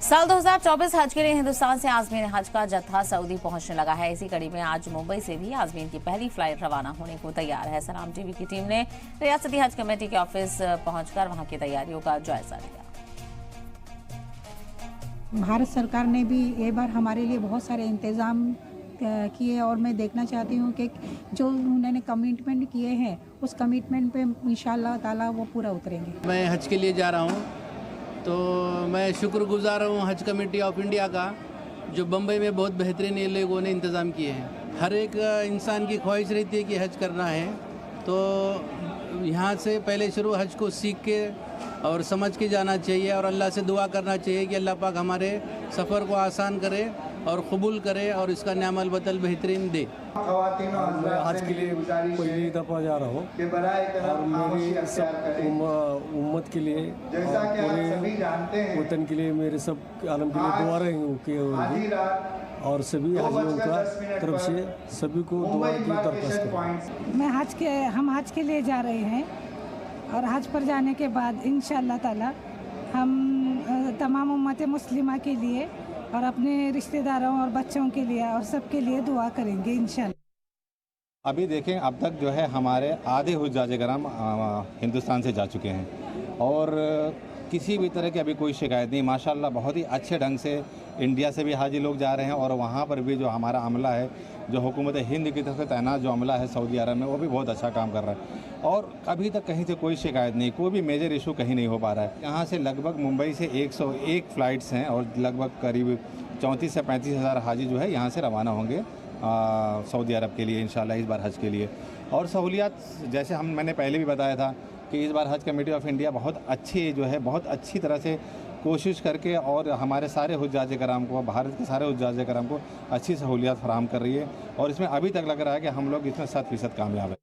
साल 2024 हज के लिए हिंदुस्तान से आजमीन हज का जत्था सऊदी पहुंचने लगा है। इसी कड़ी में आज मुंबई से भी आजमीन की पहली फ्लाइट रवाना होने को तैयार है। सलाम टीवी की टीम ने रियासती हज कमेटी के ऑफिस पहुंचकर वहां की तैयारियों का जायजा लिया। भारत सरकार ने भी ये बार हमारे लिए बहुत सारे इंतजाम किए और मैं देखना चाहती हूँ कि जो उन्होंने कमिटमेंट किए हैं उस कमिटमेंट पे इंशाअल्लाह ताला वो पूरा उतरेंगे। मैं हज के लिए जा रहा हूँ तो मैं शुक्रगुजार हूँ हज कमेटी ऑफ इंडिया का, जो बम्बई में बहुत बेहतरीन ये लोगों ने इंतज़ाम किए हैं। हर एक इंसान की ख्वाहिश रहती है कि हज करना है, तो यहाँ से पहले शुरू हज को सीख के और समझ के जाना चाहिए और अल्लाह से दुआ करना चाहिए कि अल्लाह पाक हमारे सफ़र को आसान करे और कबूल करे और इसका न्यामल बदल बेहतरीन दे। मैं आज के लिए पहली दफ़ा जा रहा हूँ और मेरी सब उम्मत के लिए और पूरे वतन के लिए मेरे सब आलम के लिए दुआ रहेंगे और सभी हाजियों का तरफ से सभी को दुआ की दरख्वास्त करूँ। हम हज के लिए जा रहे हैं और हज पर जाने के बाद इंशाअल्लाह ताला हम तमाम उम्मत मुस्लिमा के लिए और अपने रिश्तेदारों और बच्चों के लिए और सबके लिए दुआ करेंगे इंशाअल्लाह। अभी देखें, अब तक जो है हमारे आधे हुज्जाज कराम हिंदुस्तान से जा चुके हैं और किसी भी तरह की अभी कोई शिकायत नहीं। माशाल्लाह बहुत ही अच्छे ढंग से इंडिया से भी हाजी लोग जा रहे हैं और वहाँ पर भी जो हमारा अमला है, जो हुकूमत हिंद की तरफ से तैनात जो अमला है सऊदी अरब में, वो भी बहुत अच्छा काम कर रहा है और अभी तक कहीं से कोई शिकायत नहीं, कोई भी मेजर इशू कहीं नहीं हो पा रहा है। यहाँ से लगभग मुंबई से 101 फ़्लाइट्स हैं और लगभग करीब 34 से 35 हज़ार हाजी जो है यहाँ से रवाना होंगे सऊदी अरब के लिए इंशाल्लाह इस बार हज के लिए। और सहूलियात जैसे मैंने पहले भी बताया था कि इस बार हज कमेटी ऑफ इंडिया बहुत अच्छी तरह से कोशिश करके और हमारे सारे हुज्जाज कराम को, भारत के सारे हुज्जाज कराम को अच्छी सहूलियात फराहम कर रही है और इसमें अभी तक लग रहा है कि हम लोग इसमें 100% कामयाब है।